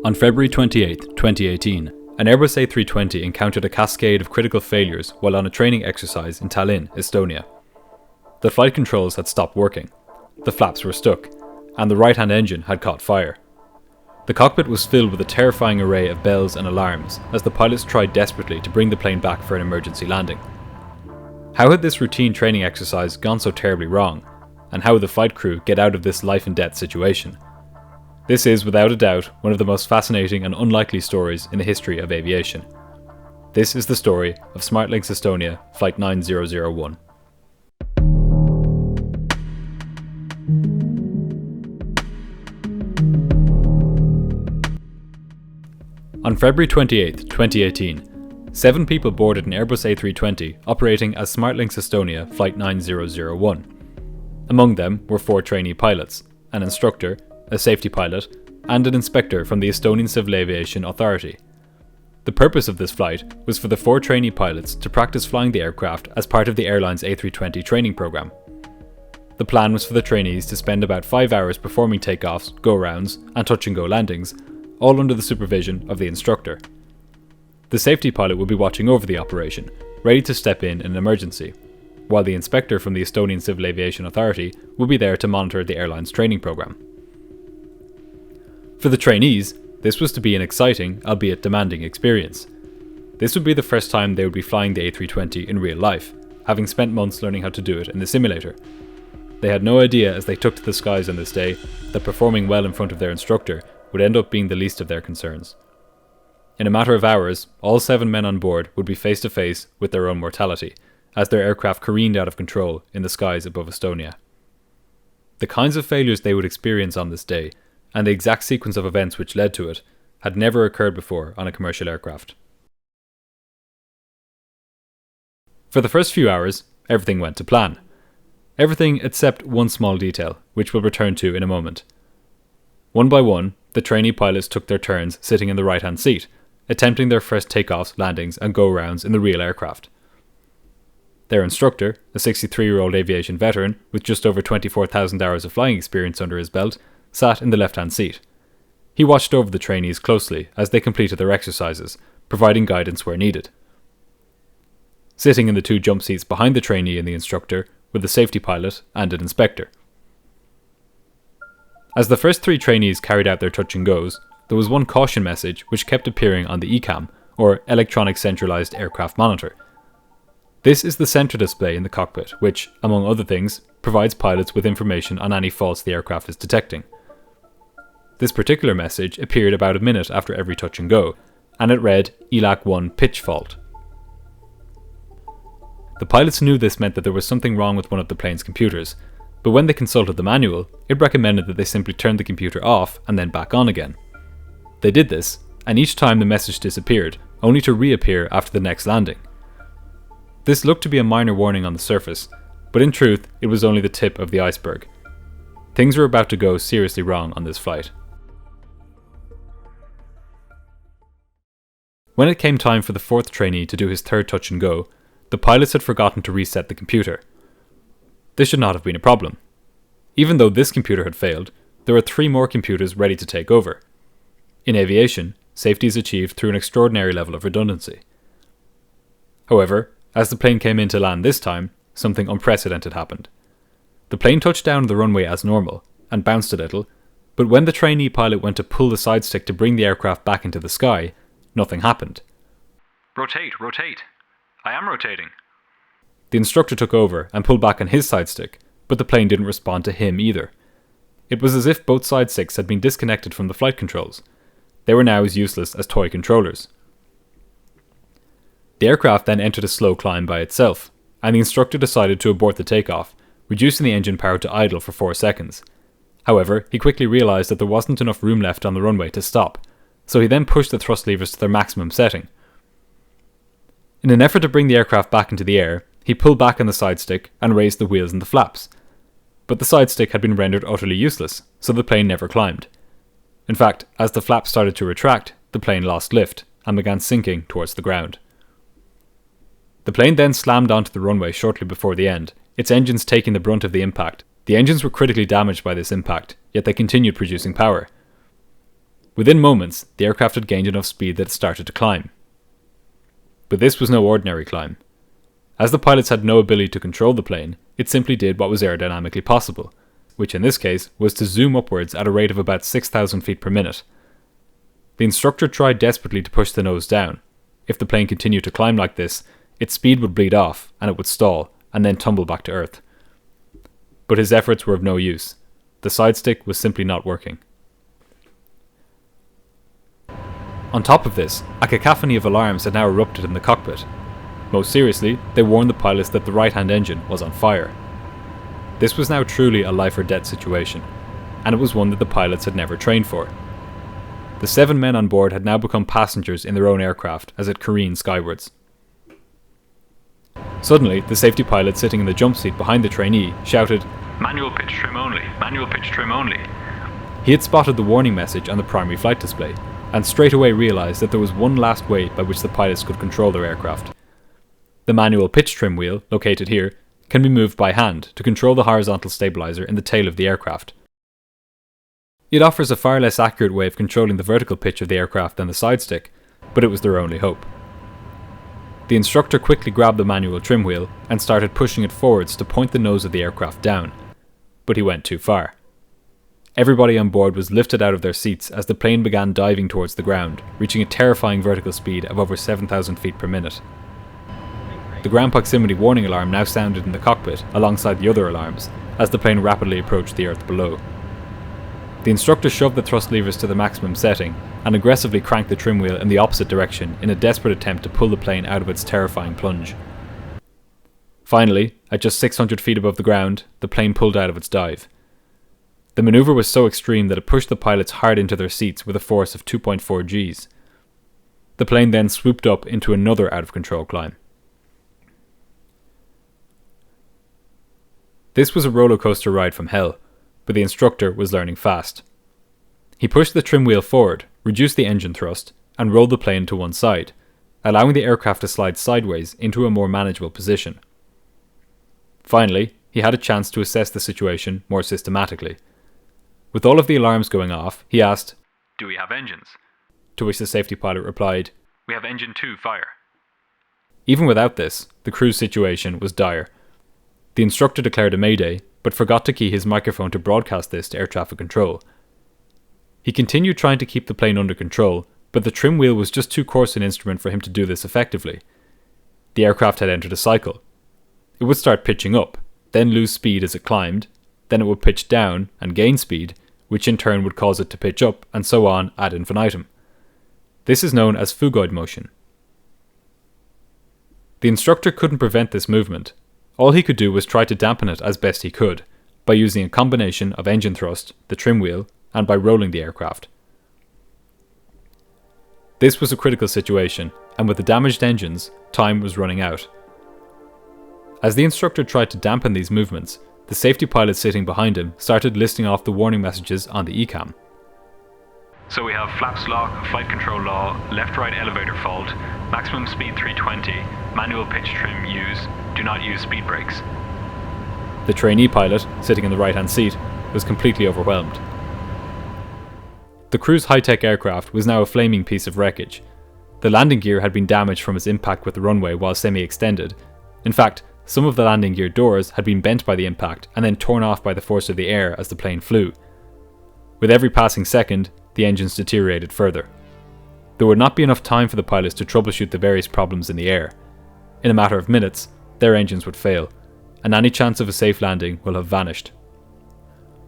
On February 28, 2018, an Airbus A320 encountered a cascade of critical failures while on a training exercise in Tallinn, Estonia. The flight controls had stopped working, the flaps were stuck, and the right-hand engine had caught fire. The cockpit was filled with a terrifying array of bells and alarms as the pilots tried desperately to bring the plane back for an emergency landing. How had this routine training exercise gone so terribly wrong, and how would the flight crew get out of this life-and-death situation? This is, without a doubt, one of the most fascinating and unlikely stories in the history of aviation. This is the story of SmartLynx Estonia Flight 9001. On February 28, 2018, 7 people boarded an Airbus A320 operating as SmartLynx Estonia Flight 9001. Among them were 4 trainee pilots, an instructor, a safety pilot, and an inspector from the Estonian Civil Aviation Authority. The purpose of this flight was for the 4 trainee pilots to practice flying the aircraft as part of the airline's A320 training program. The plan was for the trainees to spend about 5 hours performing takeoffs, go-rounds, and touch-and-go landings, all under the supervision of the instructor. The safety pilot would be watching over the operation, ready to step in an emergency, while the inspector from the Estonian Civil Aviation Authority would be there to monitor the airline's training program. For the trainees, this was to be an exciting, albeit demanding experience. This would be the first time they would be flying the A320 in real life, having spent months learning how to do it in the simulator. They had no idea as they took to the skies on this day that performing well in front of their instructor would end up being the least of their concerns. In a matter of hours, all 7 men on board would be face to face with their own mortality, as their aircraft careened out of control in the skies above Estonia. The kinds of failures they would experience on this day, and the exact sequence of events which led to it, had never occurred before on a commercial aircraft. For the first few hours, everything went to plan. Everything except one small detail, which we'll return to in a moment. One by one, the trainee pilots took their turns sitting in the right-hand seat, attempting their first takeoffs, landings, and go-rounds in the real aircraft. Their instructor, a 63-year-old aviation veteran with just over 24,000 hours of flying experience under his belt, sat in the left-hand seat. He watched over the trainees closely as they completed their exercises, providing guidance where needed. Sitting in the 2 jump seats behind the trainee and the instructor were the safety pilot and an inspector. As the first 3 trainees carried out their touch and goes, there was one caution message which kept appearing on the ECAM, or Electronic Centralized Aircraft Monitor. This is the center display in the cockpit which, among other things, provides pilots with information on any faults the aircraft is detecting. This particular message appeared about a minute after every touch and go, and it read ELAC 1 pitch fault. The pilots knew this meant that there was something wrong with one of the plane's computers, but when they consulted the manual, it recommended that they simply turn the computer off and then back on again. They did this, and each time the message disappeared, only to reappear after the next landing. This looked to be a minor warning on the surface, but in truth, it was only the tip of the iceberg. Things were about to go seriously wrong on this flight. When it came time for the 4th trainee to do his 3rd touch and go, the pilots had forgotten to reset the computer. This should not have been a problem. Even though this computer had failed, there were 3 more computers ready to take over. In aviation, safety is achieved through an extraordinary level of redundancy. However, as the plane came in to land this time, something unprecedented happened. The plane touched down the runway as normal, and bounced a little, but when the trainee pilot went to pull the side stick to bring the aircraft back into the sky, nothing happened. Rotate, rotate. I am rotating. The instructor took over and pulled back on his side stick, but the plane didn't respond to him either. It was as if both side sticks had been disconnected from the flight controls. They were now as useless as toy controllers. The aircraft then entered a slow climb by itself, and the instructor decided to abort the takeoff, reducing the engine power to idle for 4 seconds. However, he quickly realised that there wasn't enough room left on the runway to stop, so he then pushed the thrust levers to their maximum setting. In an effort to bring the aircraft back into the air, he pulled back on the side stick and raised the wheels and the flaps. But the side stick had been rendered utterly useless, so the plane never climbed. In fact, as the flaps started to retract, the plane lost lift and began sinking towards the ground. The plane then slammed onto the runway shortly before the end, its engines taking the brunt of the impact. The engines were critically damaged by this impact, yet they continued producing power. Within moments, the aircraft had gained enough speed that it started to climb. But this was no ordinary climb. As the pilots had no ability to control the plane, it simply did what was aerodynamically possible, which in this case was to zoom upwards at a rate of about 6,000 feet per minute. The instructor tried desperately to push the nose down. If the plane continued to climb like this, its speed would bleed off and it would stall and then tumble back to Earth. But his efforts were of no use. The side stick was simply not working. On top of this, a cacophony of alarms had now erupted in the cockpit. Most seriously, they warned the pilots that the right-hand engine was on fire. This was now truly a life-or-death situation, and it was one that the pilots had never trained for. The 7 men on board had now become passengers in their own aircraft as it careened skywards. Suddenly, the safety pilot sitting in the jump seat behind the trainee shouted, "Manual pitch trim only, manual pitch trim only." He had spotted the warning message on the primary flight display, and straight away realised that there was one last way by which the pilots could control their aircraft. The manual pitch trim wheel, located here, can be moved by hand to control the horizontal stabiliser in the tail of the aircraft. It offers a far less accurate way of controlling the vertical pitch of the aircraft than the side stick, but it was their only hope. The instructor quickly grabbed the manual trim wheel and started pushing it forwards to point the nose of the aircraft down, but he went too far. Everybody on board was lifted out of their seats as the plane began diving towards the ground, reaching a terrifying vertical speed of over 7,000 feet per minute. The ground proximity warning alarm now sounded in the cockpit alongside the other alarms as the plane rapidly approached the earth below. The instructor shoved the thrust levers to the maximum setting and aggressively cranked the trim wheel in the opposite direction in a desperate attempt to pull the plane out of its terrifying plunge. Finally, at just 600 feet above the ground, the plane pulled out of its dive. The manoeuvre was so extreme that it pushed the pilots hard into their seats with a force of 2.4 Gs. The plane then swooped up into another out-of-control climb. This was a roller coaster ride from hell, but the instructor was learning fast. He pushed the trim wheel forward, reduced the engine thrust, and rolled the plane to one side, allowing the aircraft to slide sideways into a more manageable position. Finally, he had a chance to assess the situation more systematically. With all of the alarms going off, he asked, "Do we have engines?" To which the safety pilot replied, "We have engine 2, fire." Even without this, the crew's situation was dire. The instructor declared a mayday, but forgot to key his microphone to broadcast this to air traffic control. He continued trying to keep the plane under control, but the trim wheel was just too coarse an instrument for him to do this effectively. The aircraft had entered a cycle. It would start pitching up, then lose speed as it climbed, then it would pitch down and gain speed, which in turn would cause it to pitch up, and so on ad infinitum. This is known as phugoid motion. The instructor couldn't prevent this movement. All he could do was try to dampen it as best he could, by using a combination of engine thrust, the trim wheel, and by rolling the aircraft. This was a critical situation, and with the damaged engines, time was running out. As the instructor tried to dampen these movements, the safety pilot sitting behind him started listing off the warning messages on the ECAM. So we have flaps lock, flight control law, left-right elevator fault, maximum speed 320, manual pitch trim use, do not use speed brakes. The trainee pilot, sitting in the right-hand seat, was completely overwhelmed. The crew's high-tech aircraft was now a flaming piece of wreckage. The landing gear had been damaged from its impact with the runway while semi-extended. In fact, some of the landing gear doors had been bent by the impact and then torn off by the force of the air as the plane flew. With every passing second, the engines deteriorated further. There would not be enough time for the pilots to troubleshoot the various problems in the air. In a matter of minutes, their engines would fail, and any chance of a safe landing will have vanished.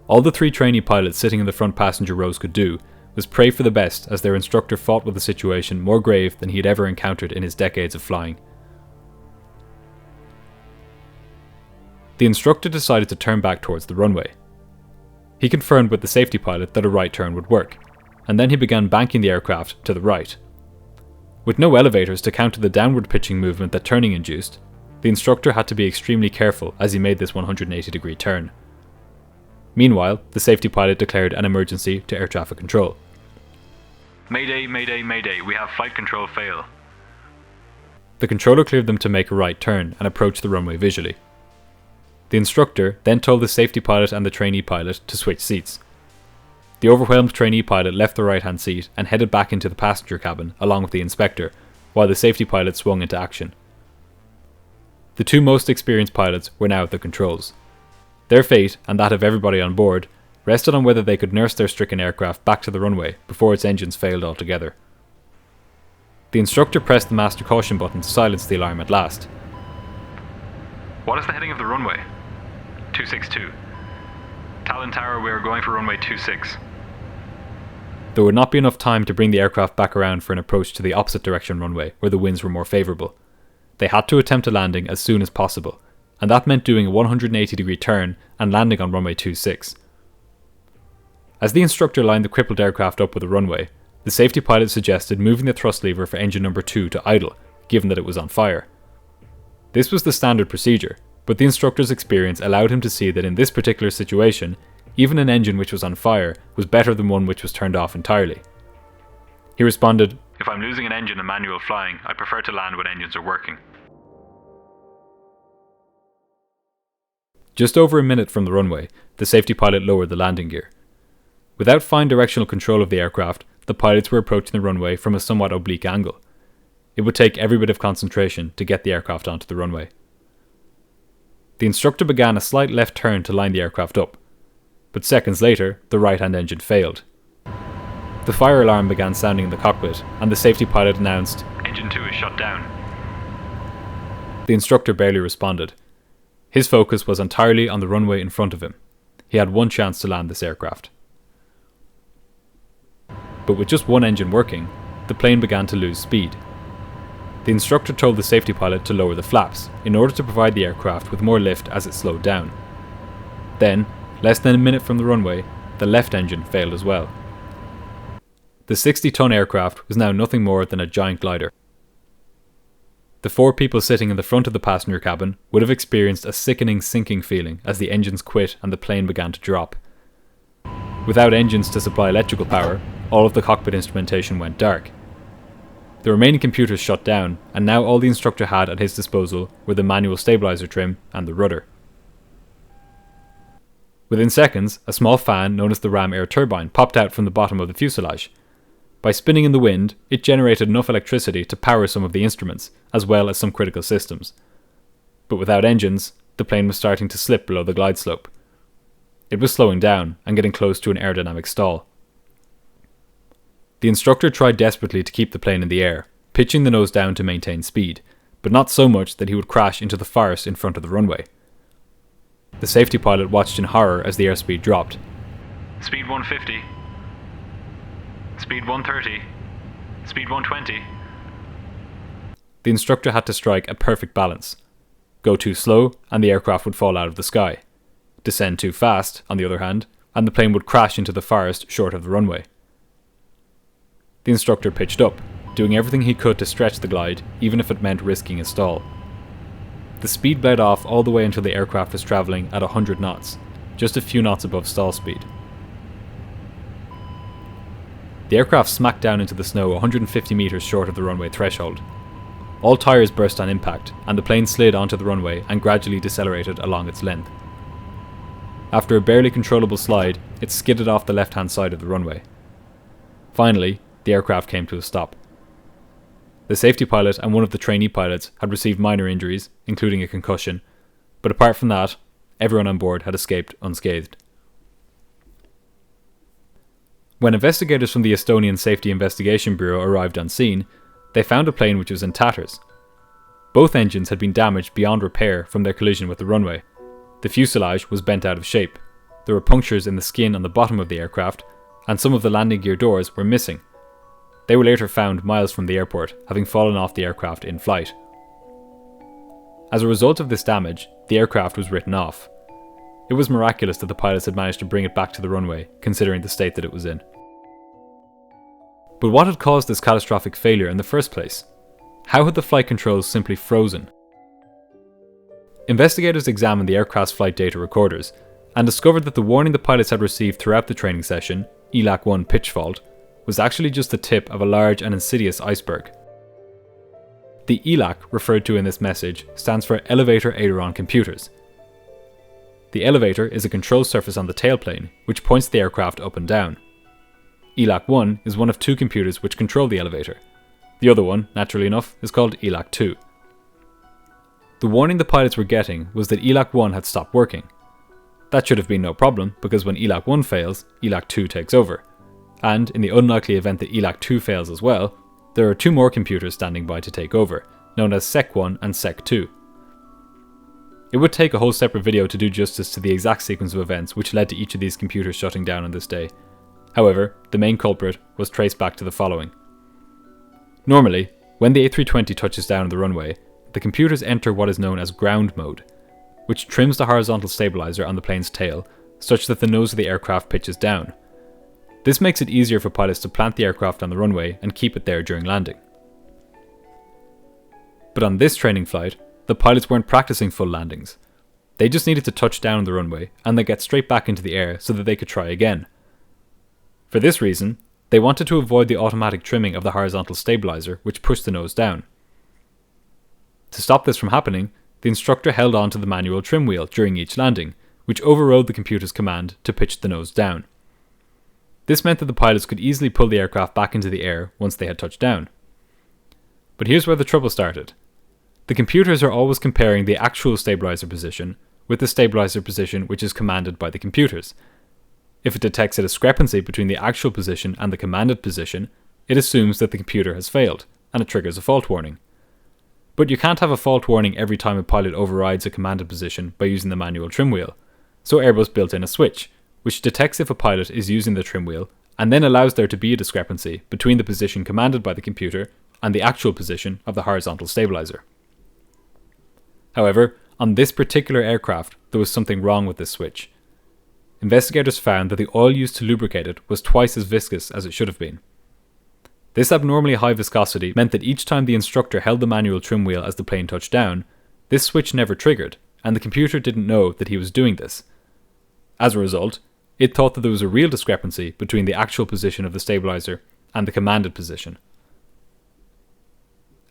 All the 3 trainee pilots sitting in the front passenger rows could do was pray for the best as their instructor fought with a situation more grave than he had ever encountered in his decades of flying. The instructor decided to turn back towards the runway. He confirmed with the safety pilot that a right turn would work, and then he began banking the aircraft to the right. With no elevators to counter the downward pitching movement that turning induced, the instructor had to be extremely careful as he made this 180-degree turn. Meanwhile, the safety pilot declared an emergency to air traffic control. "Mayday, mayday, mayday, we have flight control fail." The controller cleared them to make a right turn and approach the runway visually. The instructor then told the safety pilot and the trainee pilot to switch seats. The overwhelmed trainee pilot left the right-hand seat and headed back into the passenger cabin along with the inspector, while the safety pilot swung into action. The two most experienced pilots were now at the controls. Their fate, and that of everybody on board, rested on whether they could nurse their stricken aircraft back to the runway before its engines failed altogether. The instructor pressed the master caution button to silence the alarm at last. What is the heading of the runway? 262. Tallinn Tower, we are going for runway 26. There would not be enough time to bring the aircraft back around for an approach to the opposite direction runway where the winds were more favourable. They had to attempt a landing as soon as possible, and that meant doing a 180-degree turn and landing on runway 26. As the instructor lined the crippled aircraft up with the runway, the safety pilot suggested moving the thrust lever for engine number 2 to idle, given that it was on fire. This was the standard procedure, but the instructor's experience allowed him to see that in this particular situation, even an engine which was on fire was better than one which was turned off entirely. He responded, "If I'm losing an engine in manual flying, I prefer to land when engines are working." Just over a minute from the runway, the safety pilot lowered the landing gear. Without fine directional control of the aircraft, the pilots were approaching the runway from a somewhat oblique angle. It would take every bit of concentration to get the aircraft onto the runway. The instructor began a slight left turn to line the aircraft up, but seconds later, the right-hand engine failed. The fire alarm began sounding in the cockpit, and the safety pilot announced, "Engine 2 is shut down." The instructor barely responded. His focus was entirely on the runway in front of him. He had one chance to land this aircraft. But with just one engine working, the plane began to lose speed. The instructor told the safety pilot to lower the flaps in order to provide the aircraft with more lift as it slowed down. Then, less than a minute from the runway, the left engine failed as well. The 60-ton aircraft was now nothing more than a giant glider. The 4 people sitting in the front of the passenger cabin would have experienced a sickening sinking feeling as the engines quit and the plane began to drop. Without engines to supply electrical power, all of the cockpit instrumentation went dark. The remaining computers shut down, and now all the instructor had at his disposal were the manual stabilizer trim and the rudder. Within seconds, a small fan known as the ram air turbine popped out from the bottom of the fuselage. By spinning in the wind, it generated enough electricity to power some of the instruments, as well as some critical systems. But without engines, the plane was starting to slip below the glide slope. It was slowing down and getting close to an aerodynamic stall. The instructor tried desperately to keep the plane in the air, pitching the nose down to maintain speed, but not so much that he would crash into the forest in front of the runway. The safety pilot watched in horror as the airspeed dropped. "Speed 150. Speed 130. Speed 120. The instructor had to strike a perfect balance. Go too slow and the aircraft would fall out of the sky. Descend too fast, on the other hand, and the plane would crash into the forest short of the runway. The instructor pitched up, doing everything he could to stretch the glide, even if it meant risking a stall. The speed bled off all the way until the aircraft was travelling at 100 knots, just a few knots above stall speed. The aircraft smacked down into the snow 150 metres short of the runway threshold. All tyres burst on impact, and the plane slid onto the runway and gradually decelerated along its length. After a barely controllable slide, it skidded off the left-hand side of the runway. Finally, the aircraft came to a stop. The safety pilot and one of the trainee pilots had received minor injuries, including a concussion, but apart from that, everyone on board had escaped unscathed. When investigators from the Estonian Safety Investigation Bureau arrived on scene, they found a plane which was in tatters. Both engines had been damaged beyond repair from their collision with the runway. The fuselage was bent out of shape. There were punctures in the skin on the bottom of the aircraft, and some of the landing gear doors were missing. They were later found miles from the airport, having fallen off the aircraft in flight. As a result of this damage, the aircraft was written off. It was miraculous that the pilots had managed to bring it back to the runway, considering the state that it was in. But what had caused this catastrophic failure in the first place? How had the flight controls simply frozen? Investigators examined the aircraft's flight data recorders and discovered that the warning the pilots had received throughout the training session, ELAC 1 pitch fault, was actually just the tip of a large and insidious iceberg. The ELAC referred to in this message stands for Elevator Aileron Computers. The elevator is a control surface on the tailplane which points the aircraft up and down, ELAC-1 is one of two computers which control the elevator. The other one, naturally enough, is called ELAC-2. The warning the pilots were getting was that ELAC-1 had stopped working. That should have been no problem, because when ELAC-1 fails, ELAC-2 takes over. And in the unlikely event that ELAC-2 fails as well, there are two more computers standing by to take over, known as SEC-1 and SEC-2. It would take a whole separate video to do justice to the exact sequence of events which led to each of these computers shutting down on this day. However, the main culprit was traced back to the following. Normally, when the A320 touches down on the runway, the computers enter what is known as ground mode, which trims the horizontal stabilizer on the plane's tail such that the nose of the aircraft pitches down. This makes it easier for pilots to plant the aircraft on the runway and keep it there during landing. But on this training flight, the pilots weren't practicing full landings. They just needed to touch down on the runway and then get straight back into the air so that they could try again. For this reason, they wanted to avoid the automatic trimming of the horizontal stabilizer which pushed the nose down. To stop this from happening, the instructor held on to the manual trim wheel during each landing, which overrode the computer's command to pitch the nose down. This meant that the pilots could easily pull the aircraft back into the air once they had touched down. But here's where the trouble started. The computers are always comparing the actual stabilizer position with the stabilizer position which is commanded by the computers. If it detects a discrepancy between the actual position and the commanded position, it assumes that the computer has failed, and it triggers a fault warning. But you can't have a fault warning every time a pilot overrides a commanded position by using the manual trim wheel, so Airbus built in a switch, which detects if a pilot is using the trim wheel, and then allows there to be a discrepancy between the position commanded by the computer and the actual position of the horizontal stabilizer. However, on this particular aircraft, there was something wrong with this switch. Investigators found that the oil used to lubricate it was twice as viscous as it should have been. This abnormally high viscosity meant that each time the instructor held the manual trim wheel as the plane touched down, this switch never triggered, and the computer didn't know that he was doing this. As a result, it thought that there was a real discrepancy between the actual position of the stabilizer and the commanded position.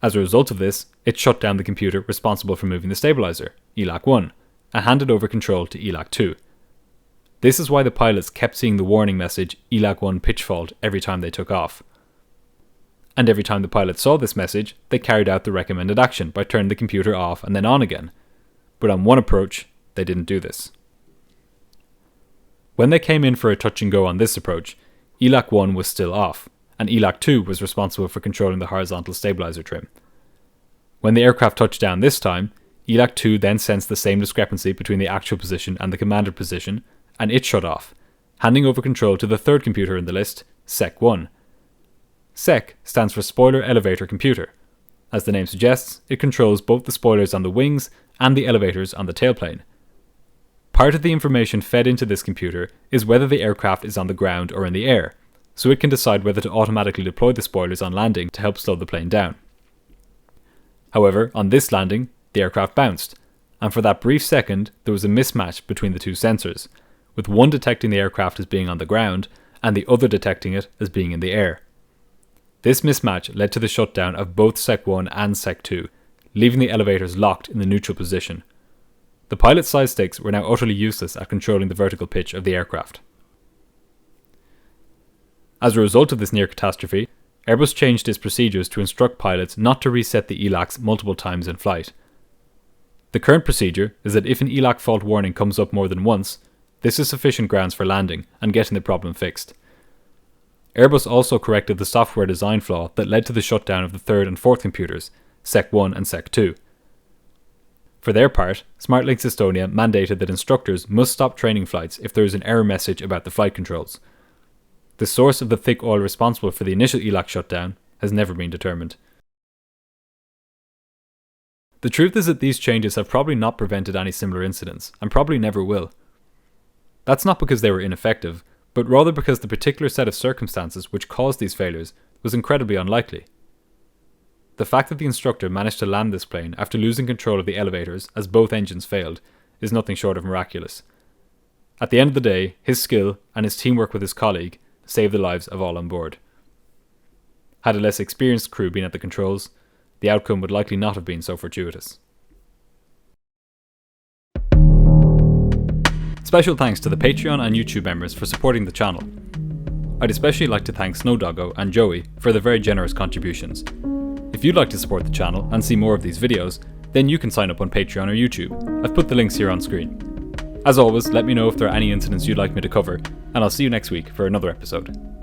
As a result of this, it shut down the computer responsible for moving the stabilizer, ELAC-1, and handed over control to ELAC-2. This is why the pilots kept seeing the warning message ELAC-1 pitch fault every time they took off. And every time the pilots saw this message, they carried out the recommended action by turning the computer off and then on again. But on one approach, they didn't do this. When they came in for a touch and go on this approach, ELAC-1 was still off, and ELAC-2 was responsible for controlling the horizontal stabilizer trim. When the aircraft touched down this time, ELAC-2 then sensed the same discrepancy between the actual position and the commanded position, and it shut off, handing over control to the third computer in the list, SEC-1. SEC stands for Spoiler Elevator Computer. As the name suggests, it controls both the spoilers on the wings and the elevators on the tailplane. Part of the information fed into this computer is whether the aircraft is on the ground or in the air, so it can decide whether to automatically deploy the spoilers on landing to help slow the plane down. However, on this landing, the aircraft bounced, and for that brief second there was a mismatch between the two sensors, with one detecting the aircraft as being on the ground and the other detecting it as being in the air. This mismatch led to the shutdown of both SEC-1 and SEC-2, leaving the elevators locked in the neutral position. The pilot's side sticks were now utterly useless at controlling the vertical pitch of the aircraft. As a result of this near catastrophe, Airbus changed its procedures to instruct pilots not to reset the ELACs multiple times in flight. The current procedure is that if an ELAC fault warning comes up more than once, this is sufficient grounds for landing and getting the problem fixed. Airbus also corrected the software design flaw that led to the shutdown of the third and fourth computers, SEC-1 and SEC-2. For their part, SmartLynx Estonia mandated that instructors must stop training flights if there is an error message about the flight controls. The source of the thick oil responsible for the initial ELAC shutdown has never been determined. The truth is that these changes have probably not prevented any similar incidents, and probably never will. That's not because they were ineffective, but rather because the particular set of circumstances which caused these failures was incredibly unlikely. The fact that the instructor managed to land this plane after losing control of the elevators as both engines failed is nothing short of miraculous. At the end of the day, his skill and his teamwork with his colleague saved the lives of all on board. Had a less experienced crew been at the controls, the outcome would likely not have been so fortuitous. Special thanks to the Patreon and YouTube members for supporting the channel. I'd especially like to thank Snowdoggo and Joey for their very generous contributions. If you'd like to support the channel and see more of these videos, then you can sign up on Patreon or YouTube. I've put the links here on screen. As always, let me know if there are any incidents you'd like me to cover, and I'll see you next week for another episode.